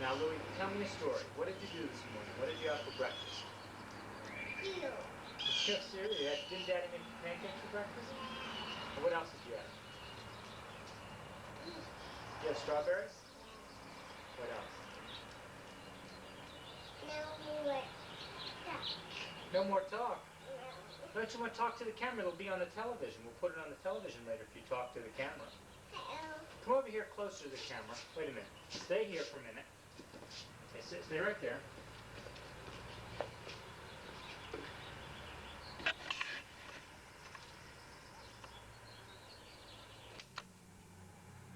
Now, Louie, tell me a story. What did you do this morning? What did you have for breakfast? Cereal. Just cereal. Didn't Daddy make pancakes for breakfast? And what else did you have? You have strawberries? What else? No more stuff. No more talk. No. Don't you want to talk to the camera? It'll be on the television. We'll put it on the television later if you talk to the camera. Hello. Come over here closer to the camera. Wait a minute. Stay here for a minute. Okay, stay right there.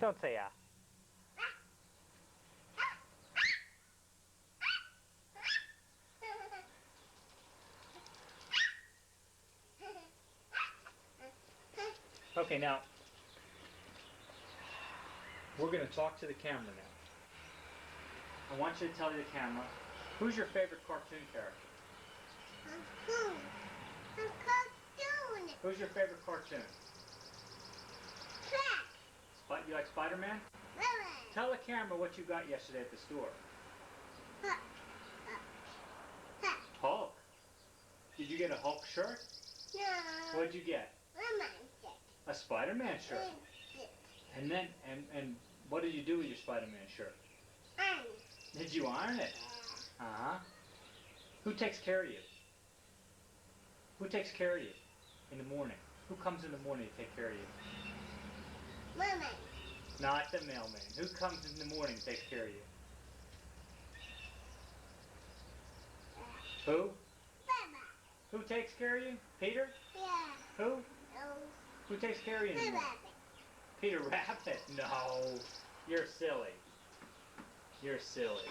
Don't say ah. Okay, now, we're going to talk to the camera now. I want you to tell the camera, who's your favorite cartoon character? Cartoon. Who's your favorite cartoon? You like Spider-Man? Tell the camera what you got yesterday at the store. Hulk. Did you get a Hulk shirt? No. What did you get? A Spider-Man shirt. And then, and what did you do with your Spider-Man shirt? Did you iron it? Uh-huh. Who takes care of you? Who takes care of you in the morning? Who comes in the morning to take care of you? Mama. Not the mailman. Who comes in the morning to take care of you? Who? Mama. Who takes care of you? Peter? Yeah. Who? No. Who takes care of you in the morning? Peter Rabbit? No. You're silly. You're silly.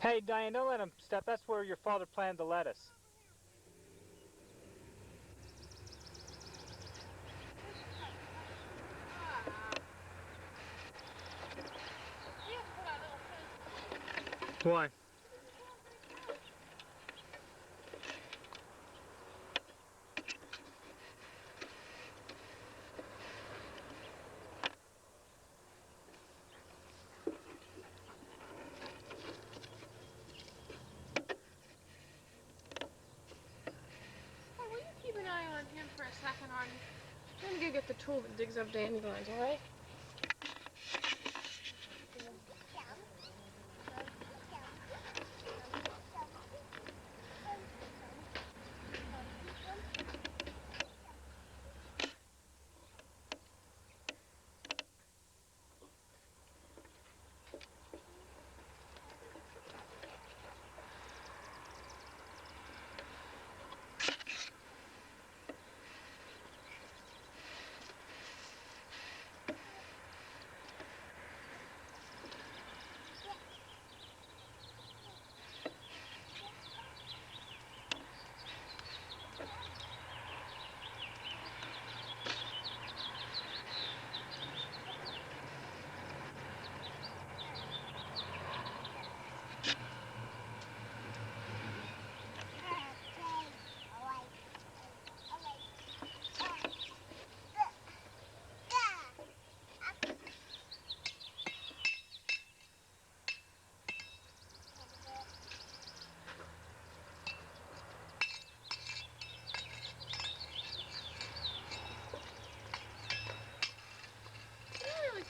Hey, Diane, don't let him step. That's where your father planted the lettuce. Why? Keep an eye on him for a second, Artie. I'm gonna go get the tool that digs up dandelions, all right?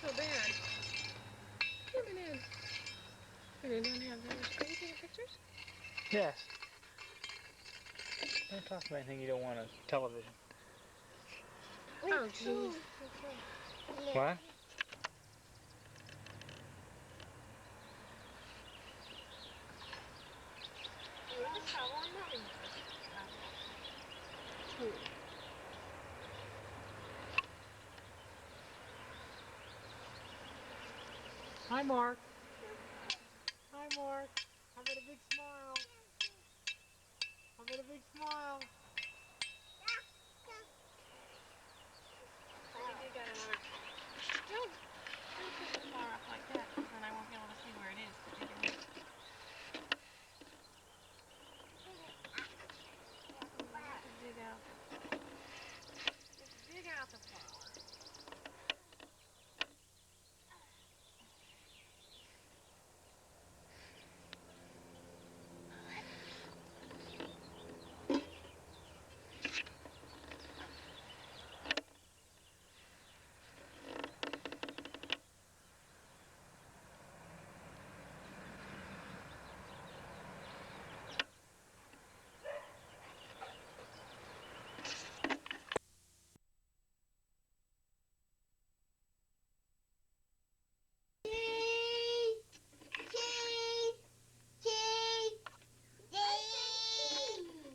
So bad. Come in. You don't have those crazy pictures? Yes. Don't talk about anything you don't want on television. Oh, jeez. What? Hi, Mark. Hi, Mark. How about a big smile? How about a big smile? You got another. Don't push the flower up like that, because then I won't be able to see where it is to dig it out. Dig out. Just dig out the flower.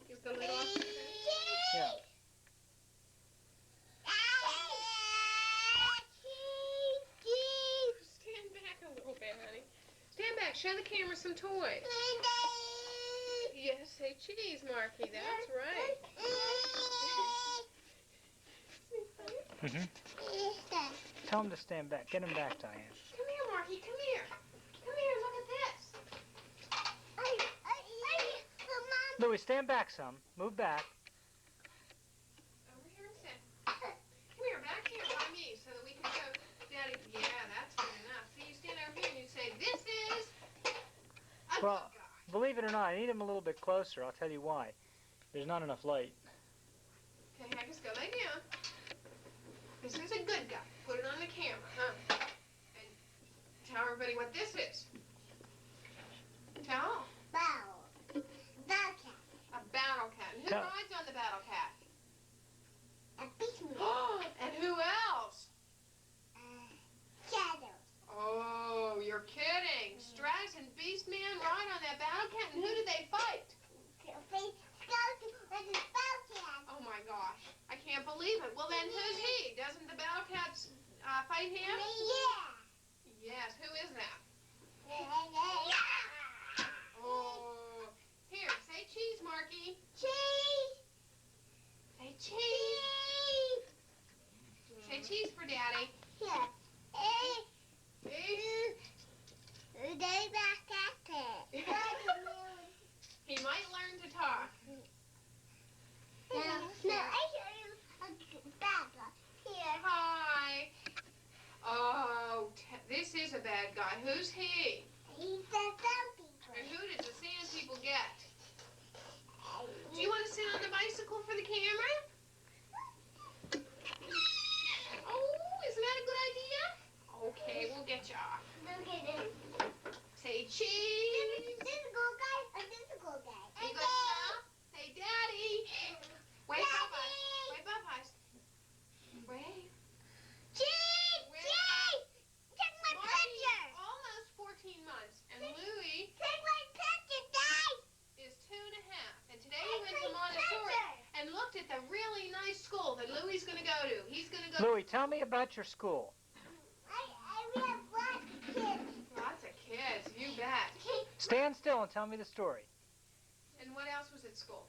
Is the lid off? Yeah. Stand back a little bit, honey. Stand back. Show the camera some toys. Yes, say cheese, Marky. That's right. Tell him to stand back. Get him back, Diane. Come here, Marky. Come here. Come here. Look at this. Louie, stand back some. Move back. Over here and sit. Come here, back here by me, so that we can show Daddy. Yeah, that's good enough. So you stand over here and you say, "This is a Well, good guy." believe it or not, I need him a little bit closer. I'll tell you why. There's not enough light. Okay, Haggis, go lay down. This is a good guy. Put it on the camera, huh? And tell everybody what this is. Tell. A battle cat. And who Tell. rides on the battle cat? Shadows. And who else? Oh, you're kidding. Stratus and Beastman ride on that battle cat, and who do they fight? Oh my gosh, I can't believe it. Well then, who's he? Doesn't the battle cat fight him? Yes, who is that? Oh, here, say cheese, Marky. Say cheese. Say cheese for Daddy. He might learn to talk. Hi. Oh, this is a bad guy. Who's he? And who did the sand people get? Do you want to sit on the bicycle for the camera? Oh, isn't that a good idea? Okay, we'll get you off. Say cheese. You go stop. Say Daddy. Wave Popeyes. Wave Popeyes. Wave. Marty's almost 14 months, and Louie is 2.5. And today he went to Montessori and looked at the really nice school that Louie's going to go to. He's going to go. Louie, tell me about your school. Lots of kids, you bet. Stand still and tell me the story. And what else was at school?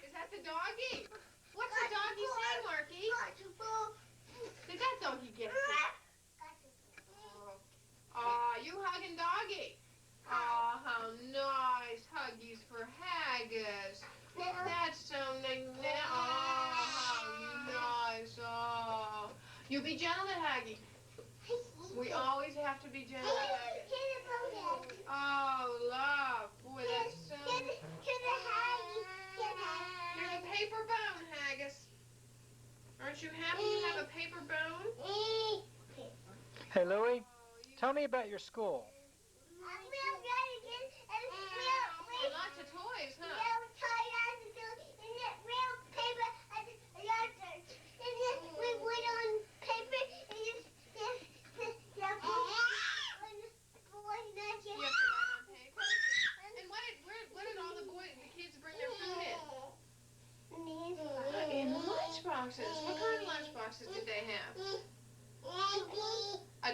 Is that the doggy? What's the doggy say, Marky? Did that doggy get sick? Aw, you hugging doggy. Aw, how nice. Huggies for Haggis. That's so nice. Aw, how nice. Oh. You be gentle to Haggy. We always have to be gentle to Haggis. Oh, love. Boy, that's so... There's a paper bone, Haggis. Aren't you happy to have a paper bone? Hey, Louie, tell me about your school. Lots of toys, huh?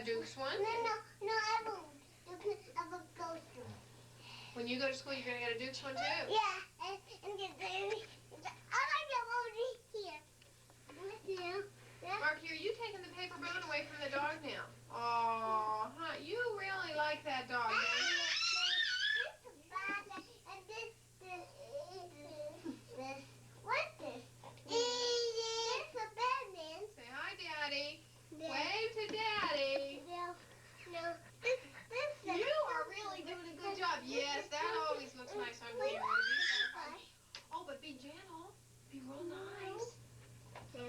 Duke's one. No, I won't. I will go to. When you go to school, you're going to get a Duke's one too. Yeah, and get there. I like it over here. Marky, are you taking the paper bone away from the dog now? Oh, huh. You really like that dog, don't you? What's this? It's a Batman. Say hi, Daddy. Wave to Daddy. No. This You are really doing a good job. Yes, that always looks nice on camera. Oh, but be gentle. Be real nice. Hey,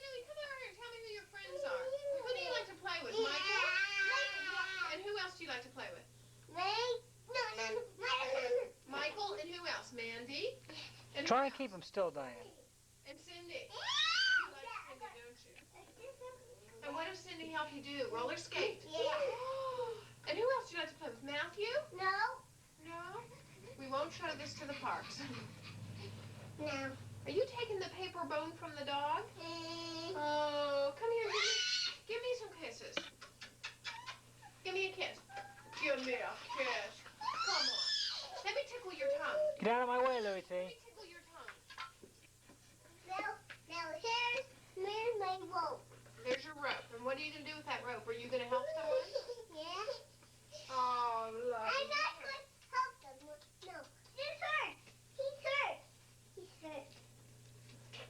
Louie, come over here and tell me who your friends are. Who do you like to play with, Michael? And who else do you like to play with? Michael, and who else? Mandy? And Try and keep him still, Diane. And Cindy. You like Cindy, don't you? And what does Cindy help you do? Roller skate? Yeah. And who else do you like to play with? Matthew? No. No? We won't show this to the parks. No. Are you taking the paper bone from the dog? Oh, come here. Give me some kisses. Give me a kiss. Give me a kiss. Come on. Let me tickle your tongue. Get out of my way, Louie T. Let me tickle your tongue. Now here's my rope. There's your rope. And what are you going to do with that rope? Are you going to help someone? Yeah. Oh, love. I'm not going to help them. No. He's hurt. He's hurt. He's hurt.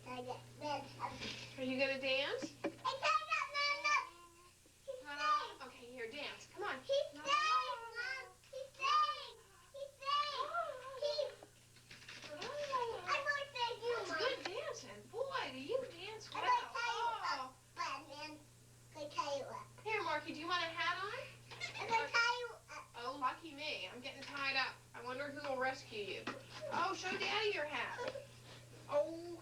Are you going to dance? No. He's safe. Okay, here, dance. Come on. He's safe, Mom. He's safe. He's safe. I'm going to thank you, That's Mom. good dancing. Boy, do you dance I'm well. going to tell you Oh. what, Batman. I'm going to tell you what. Here, Marky, do you want a hat on? I'm going to tell you what. Oh, lucky me. I'm getting tied up. I wonder who will rescue you. Oh, show Daddy your hat. Oh.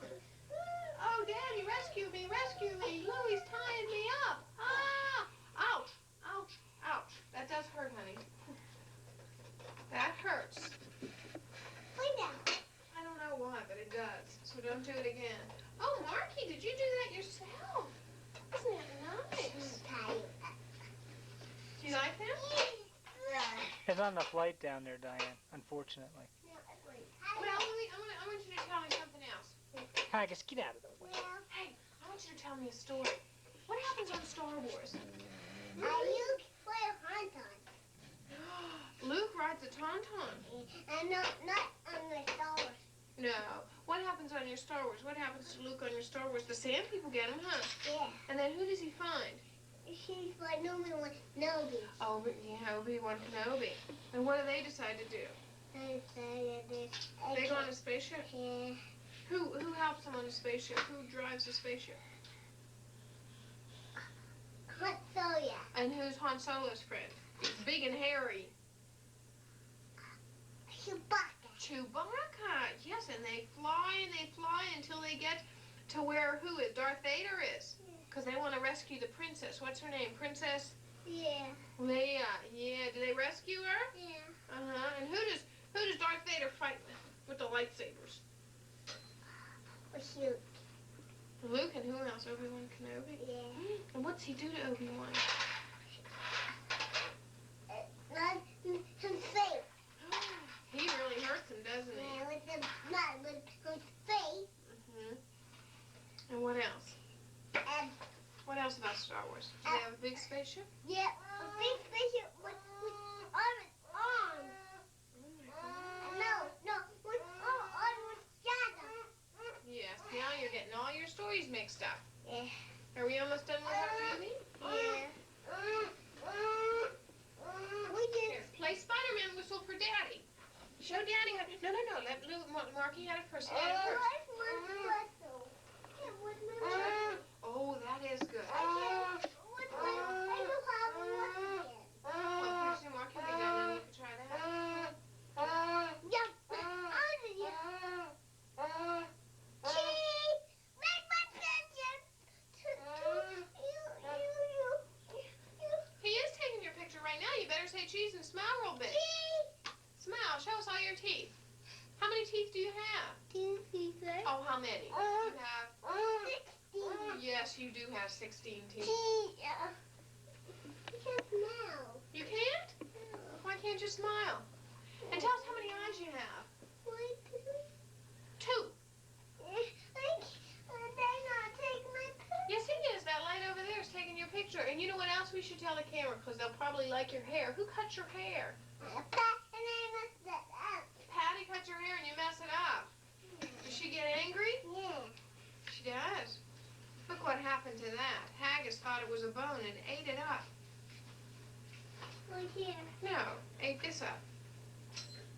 Oh, Daddy, rescue me, rescue me. Louie's tying me up. Ah! Ouch, ouch, ouch. That does hurt, honey. That hurts. Lay down. I don't know why, but it does. So don't do it again. Oh, Marky, did you do that yourself? Isn't that nice? Do you like that? There's not enough light down there, Diane, unfortunately. Well, Louie, I want you to tell me something else. Haggis, get out of the way. Hey, I want you to tell me a story. What happens on Star Wars? You play a Haunton. Luke rides a tauntaun. And not on the stars. No. What happens on your Star Wars? What happens to Luke on your Star Wars? The sand people get him, huh? Yeah. And then who does he find? She's like Obi-Wan Kenobi. Oh, yeah, Obi-Wan Kenobi. And what do they decide to do? They go on a spaceship? Yeah. Who helps them on a spaceship? Who drives the spaceship? What Soya? And who's Han Solo's friend? He's big and hairy. Chewbacca. Chewbacca. Yes, and they fly until they get to where Darth Vader is. Because they want to rescue the princess. What's her name? Princess? Yeah. Leia. Yeah. Do they rescue her? Yeah. Uh-huh. And who does Darth Vader fight with the lightsabers? Shoot. Luke, and who else? Obi-Wan Kenobi? Yeah. And what's he do to Obi-Wan? Not his face. He really hurts him, doesn't he? Yeah, with the blood, with his face. Mm-hmm. And what else? And What else about Star Wars? Do they have a big spaceship? yeah, a big spaceship with on its arms. No, with on with Jada. Yes. Now you're getting all your stories mixed up. Yeah. Are we almost done with our movie? Yeah. We Here, just play Spider-Man whistle for Daddy. Show Daddy how. No. Let Marky had it first. He had it first. Oh, that is good. Well, pretty soon Marky will be done, and you can try that. He is taking your picture right now. You better say cheese and smile real big. Smile. Show us all your teeth. How many teeth do you have? Oh, how many? You have yes, you do have 16 teeth. Yeah. I can't smile. You can't? No. Why can't you smile? And tell us how many eyes you have. 1, 2. 2. They're not taking my picture. Yes, he is. That light over there is taking your picture. And you know what else we should tell the camera? Because they'll probably like your hair. Who cut your hair? And I messed that up. Patty cut your hair and you mess it up. Does she get angry? Yeah. She does. Look what happened to that. Haggis thought it was a bone and ate it up. Right here. No, ate this up.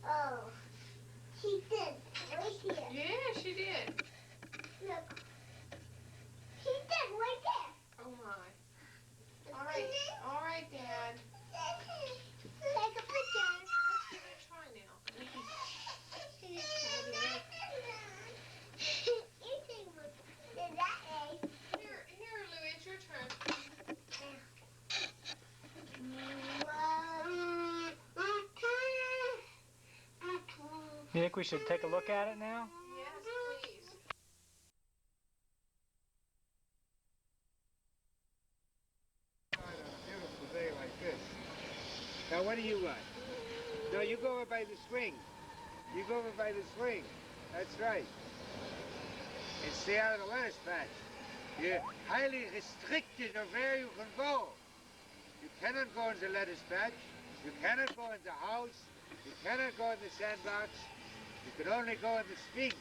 Oh. She did. Right here. Yeah, she did. Look. She did right there. Oh my. All right, Dad. Take a picture. Let's give it a try now. Here, Louie, it's your turn. You think we should take a look at it now? Yes, please. On a beautiful day like this. Now, what do you want? No, you go over by the swing. You go over by the swing. That's right. It's the out of the lettuce patch. You're highly restricted of where you can go. You cannot go in the lettuce patch. You cannot go in the house. You cannot go in the sandbox. You can only go in the swing.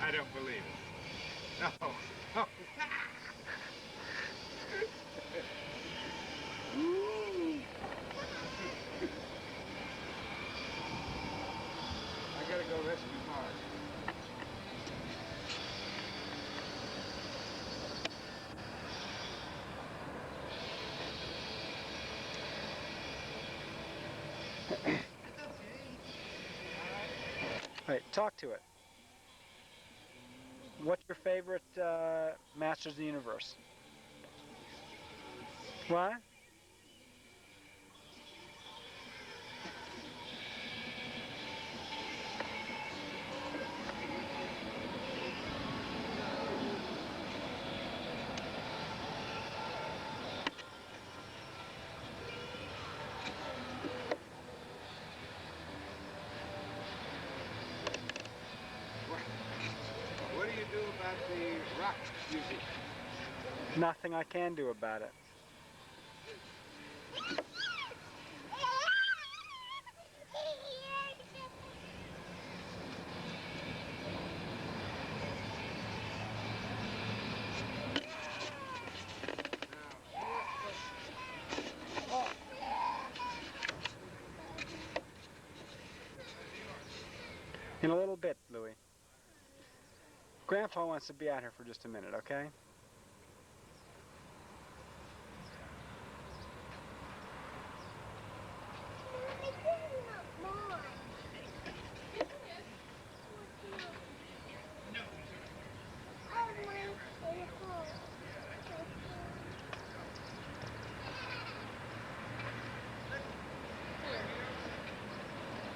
I don't believe it. No. No. I gotta go rescue Mars. All right, talk to it. What's your favorite Masters of the Universe? What? What do you do about the rock music? Nothing I can do about it. In a little bit, Louie. Grandpa wants to be out here for just a minute, okay?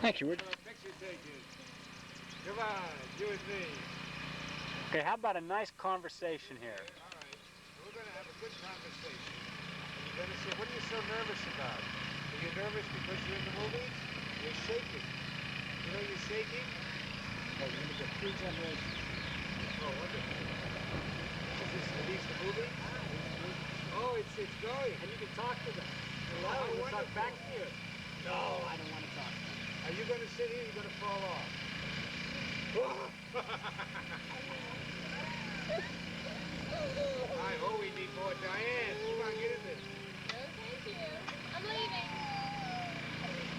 Thank you. Picture takers. Come on, you and me. Okay, how about a nice conversation here? All right. We're going to have a good conversation. You're going to say, what are you so nervous about? Are you nervous because you're in the movies? You're shaking. You know you're shaking? Oh, you're going to get 3 generations. Oh, wonderful. Is this the movie? Oh, it's going. And you can talk to them. How wonderful. back here. No, I don't want to talk to them. Are you going to sit here or are you going to fall off? Hi, oh, we need more Diane. Come on, get in this. No, thank you. I'm leaving.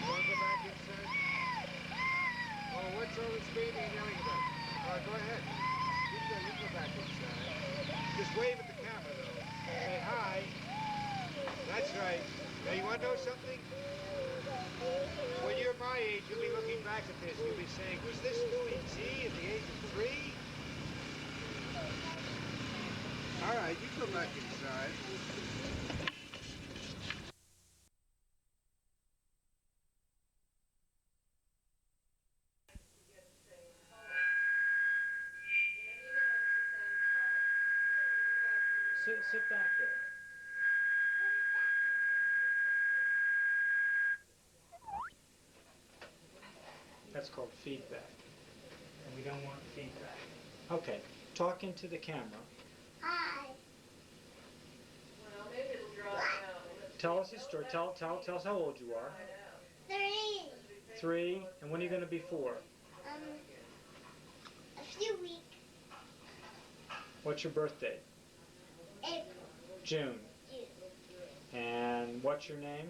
You want to go back inside? Oh, what's all this screaming and yelling about? All right, go ahead. You go back inside. Just wave at the camera, though. Say hi. That's right. Now, you want to know something? When you're my age, you'll be looking back at this. You'll be saying, was this Louis T at the age of 3? All right, you go back inside. sit back there. That's called feedback. And we don't want feedback. Okay, talk into the camera. Hi. Well, maybe it'll draw down. Tell us a story. Tell us how old you are. 3. 3, and when are you going to be 4? A few weeks. What's your birthday? April. June. June. And what's your name?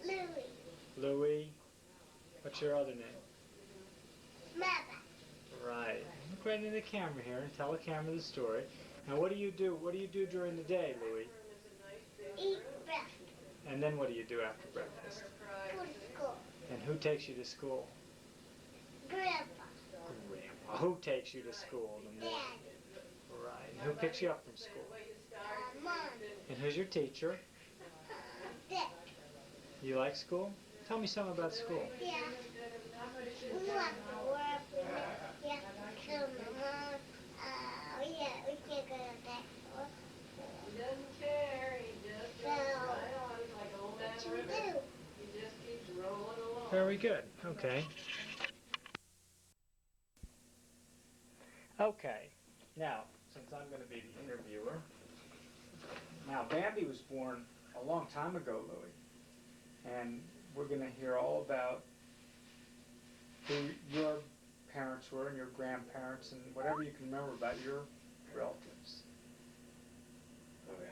Louis. Louis. What's your other name? Mother. Right. Look right into the camera here and tell the camera the story. Now what do you do? What do you do during the day, Louis? Eat breakfast. And then what do you do after breakfast? Go to school. And who takes you to school? Grandpa. Grandma. Who takes you to school in the morning? Dad. Right. And who picks you up from school? Mom. And who's your teacher? Dick. You like school? Tell me something about school. Yeah. We want to work. Yeah. So my mom. Yeah, we can't go to that school. He doesn't care. He just So, right on like old man what should we River. do? He just keeps rolling along. Very good. Okay. Okay. Now, since I'm going to be the interviewer, now Bambi was born a long time ago, Louis, and we're going to hear all about who your parents were and your grandparents and whatever you can remember about your relatives.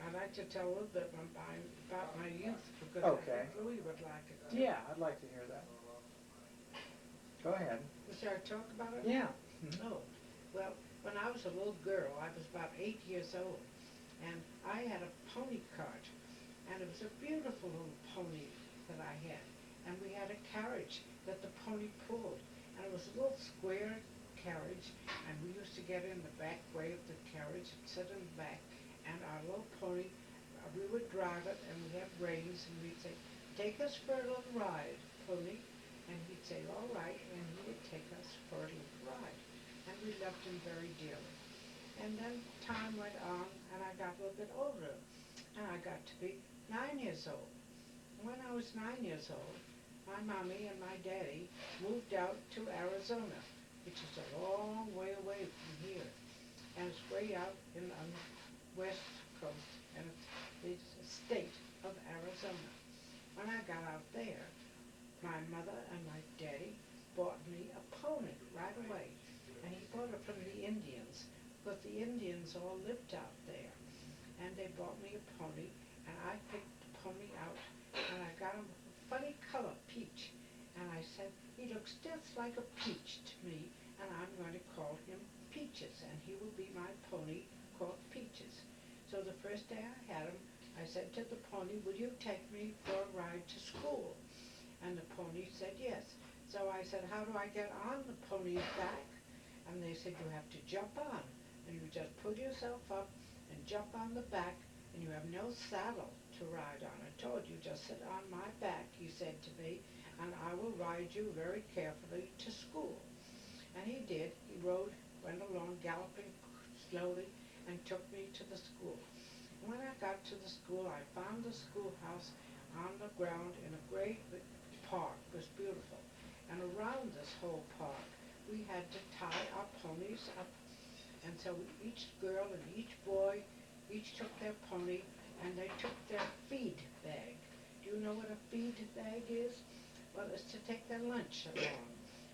I'd like to tell a little bit about my youth because Okay. I think Louis would like it. Yeah, I'd like to hear that. Go ahead. Should I talk about it? Yeah. Oh, well, when I was a little girl, I was about 8 years old, and I had a pony cart, and it was a beautiful little pony that I had, and we had a carriage that the pony pulled, and it was a little square carriage, and we used to get in the back way of the carriage and sit in the back, and our little pony, we would drive it, and we had reins, and we'd say, "Take us for a little ride, pony," and he'd say, "All right," and he would take us for a little ride. And we loved him very dearly. And then time went on, and I got a little bit older, and I got to be 9 years old. When I was 9 years old, my mommy and my daddy moved out to Arizona, which is a long way away from here. And it's way out on the west coast, and it's the state of Arizona. When I got out there, my mother and my daddy bought me a pony right away. And he bought it from the Indians, because the Indians all lived out there. And they bought me a pony, and I picked the pony out, and I got him a funny color, peach. And I said, "He looks just like a peach to me, and I'm going to call him Peaches, and he will be my pony called Peaches." So the first day I had him, I said to the pony, "Will you take me for a ride to school?" And the pony said yes. So I said, "How do I get on the pony's back?" And they said, "You have to jump on, and you just pull yourself up and jump on the back, and you have no saddle to ride on." I told you, "Just sit on my back," he said to me, "and I will ride you very carefully to school." And he did. He went along galloping slowly, and took me to the school. And when I got to the school, I found the schoolhouse on the ground in a great park. It was beautiful. And around this whole park, we had to tie our ponies up. And so each girl and each boy each took their pony, and they took their feed bag. Do you know what a feed bag is? Well, it's to take their lunch along.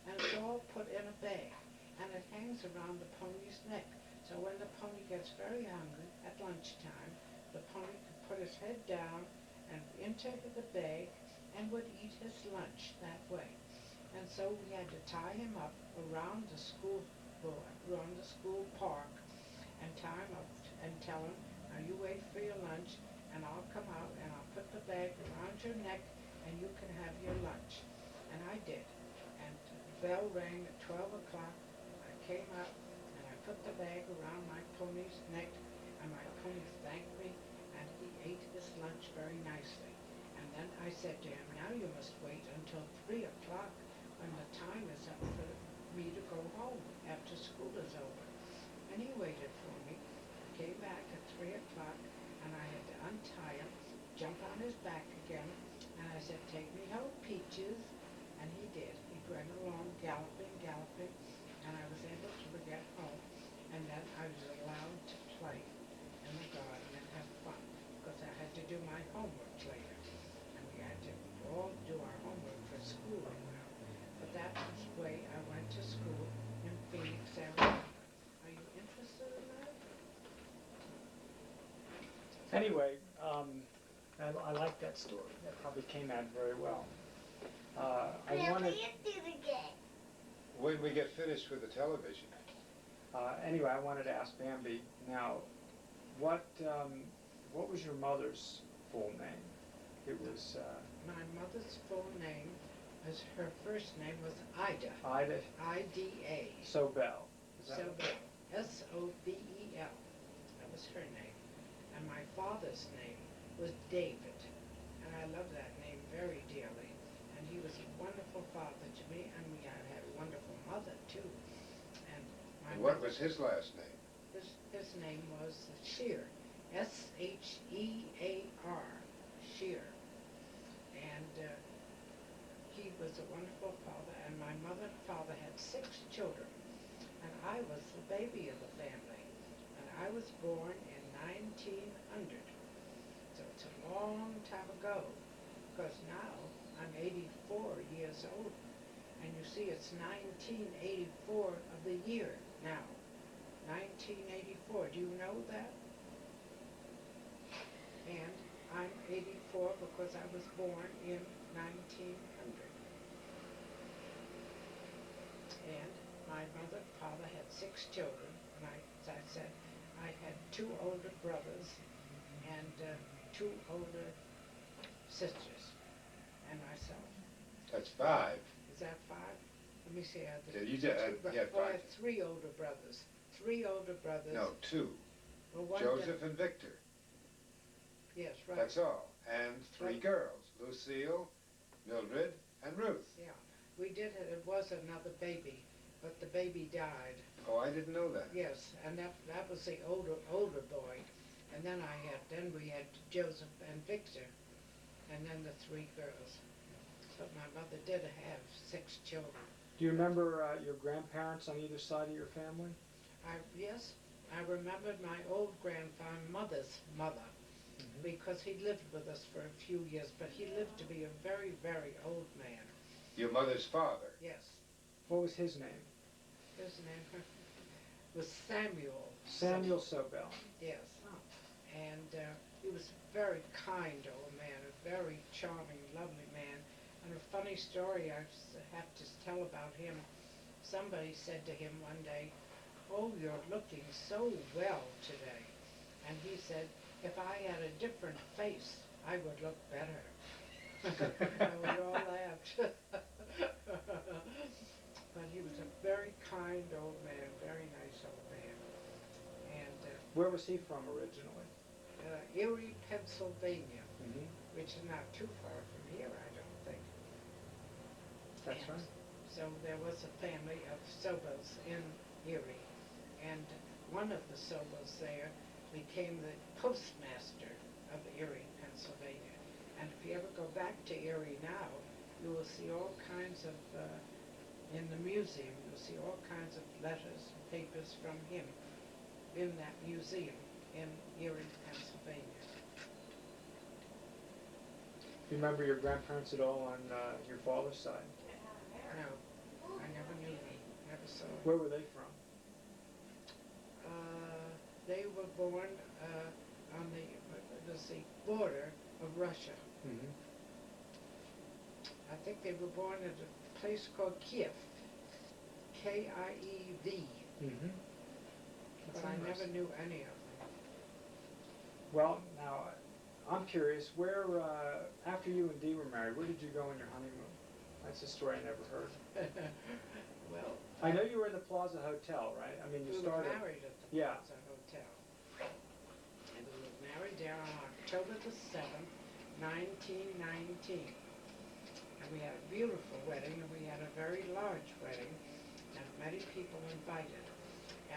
And it's all put in a bag, and it hangs around the pony's neck. So when the pony gets very hungry at lunchtime, the pony can put his head down and into the bag and would eat his lunch that way. And so we had to tie him up around the school park, and tie him up and tell him, "Now you wait for your lunch, and I'll come out and I'll put the bag around your neck, and you can have your lunch." And I did. And the bell rang at 12 o'clock. I came up and I put the bag around my pony's neck, and my pony thanked me, and he ate his lunch very nicely. And then I said to him, "Now you must wait until 3 o'clock when the time is up for me to go home after school is over." And he waited for me, came back at 3 o'clock, and I had to untie him, jump on his back again, and I said, "Take me home, Peaches." And he did. He went along galloping, galloping, and I was able to get home. And then I was allowed to play in the garden and have fun, because I had to do my homework later. And we had to all do our homework for school now. But that was the way I went to school in Phoenix, Arizona. Are you interested in that? Anyway, I like that story. That probably came out very well. I wanted. When we get finished with the television. Anyway, I wanted to ask Bambi now, what was your mother's full name? It was My mother's full name, her first name was Ida. Ida I-D-A. Sobel. Is that Sobel. S-O-B-E-L. That was her name. And my father's name was David. And I love that name very dearly. And he was a wonderful father to me, and we had a wonderful mother too. And what was his last name? His name was Shear. S-H-E-A-R. Shear. And he was a wonderful father, and my mother and father had 6 children. And I was the baby of the family. And I was born in 1900. So it's a long time ago, because now I'm 84 years old. And you see, it's 1984 of the year now. 1984. Do you know that? And I'm 84 because I was born in 1900. And my mother and father had 6 children. And as I said, I had 2 older brothers and 2 older sisters, and myself. That's 5. Is that 5? Let me see. Yeah, you did. I Yeah, 5. had 3 older brothers. 3 older brothers. No, 2. Well, one Joseph and Victor. Yes, right. That's all. And 3 Right. girls. Lucille, Mildred, and Ruth. Yeah. We did it. It was another baby, but the baby died. Oh, I didn't know that. Yes, and that was the older boy. And then we had Joseph and Victor, and then the 3 girls. But my mother did have 6 children. Do you remember your grandparents on either side of your family? Yes, I remembered my old grandmother's mother, because he lived with us for a few years, but he lived to be a very, very old man. Your mother's father. Yes. What was his name? His name was Samuel. Samuel Sobel. Yes. And he was a very kind old man, a very charming, lovely man. And a funny story I have to tell about him. Somebody said to him one day, "Oh, you're looking so well today." And he said, "If I had a different face, I would look better." And we all laughed. But he was a very kind old man, very nice old man. And Where was he from originally? Erie, Pennsylvania, Mm-hmm. which is not too far from here, I don't think. That's And right. So there was a family of Sobels in Erie, and one of the Sobels there became the postmaster of Erie, Pennsylvania. And if you ever go back to Erie now, you will see all kinds of, in the museum, you'll see all kinds of letters and papers from him in that museum in Erie, Pennsylvania. Do you remember your grandparents at all on your father's side? No, I never knew them, never saw them. Where were they from? They were born on the border of Russia. Mm-hmm. I think they were born at a place called Kiev, K-I-E-V, Mm-hmm. but I never knew any of them. Well, now, I'm curious, where, after you and Dee were married, where did you go on your honeymoon? That's a story I never heard. Well, I know you were in the Plaza Hotel, right? I mean, you we started... were married at the Yeah. Plaza Hotel. And we were married there on October the 7th, 1919. And we had a beautiful wedding, and we had a very large wedding, and many people invited.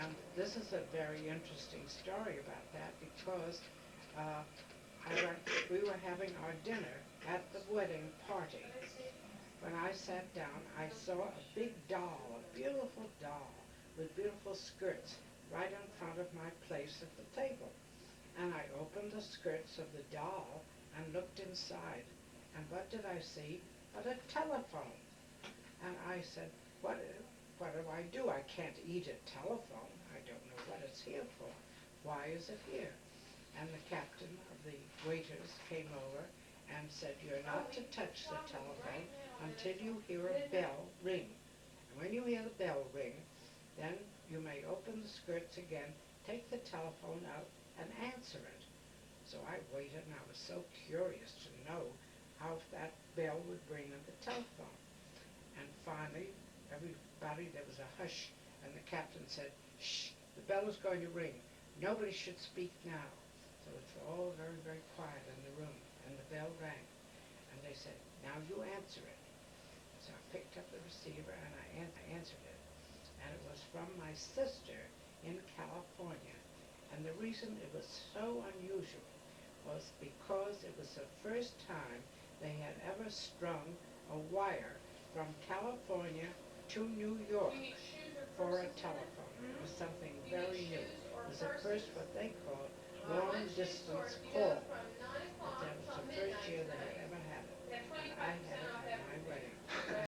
And this is a very interesting story about that because we were having our dinner at the wedding party. When I sat down, I saw a big doll, a beautiful doll with beautiful skirts right in front of my place at the table. And I opened the skirts of the doll and looked inside. And what did I see but a telephone? And I said, what do I do? I can't eat a telephone. I don't know what it's here for. Why is it here? And the captain of the waiters came over and said, you're not to touch the telephone until you hear a bell ring. And when you hear the bell ring, then you may open the skirts again, take the telephone out, and answer it. So I waited, and I was so curious to know how that bell would ring on the telephone. And finally, there was a hush, and the captain said, shh, the bell is going to ring. Nobody should speak now. So it's all very, very quiet in the room, and the bell rang. And they said, now you answer it. So I picked up the receiver, and I answered it. And it was from my sister in California. And the reason it was so unusual was because it was the first time they had ever strung a wire from California to New York for a telephone. It was something very new. It was the first what they called long-distance call. But that was the first year they